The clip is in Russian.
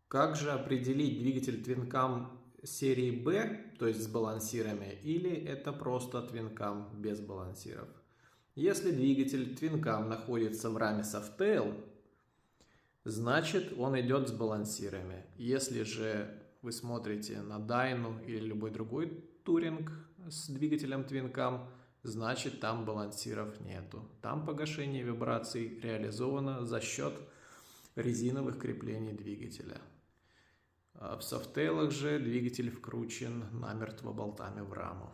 Как же определить двигатель Twin серии B, то есть с балансирами, или это просто Twin без балансиров? Если двигатель Twin находится в раме Softail, значит он идет с балансирами. Если же вы смотрите на Dyno или любой другой туринг с двигателем Twin значит там балансиров нету. Там погашение вибраций реализовано за счет резиновых креплений двигателя. В софтейлах же двигатель вкручен намертво болтами в раму.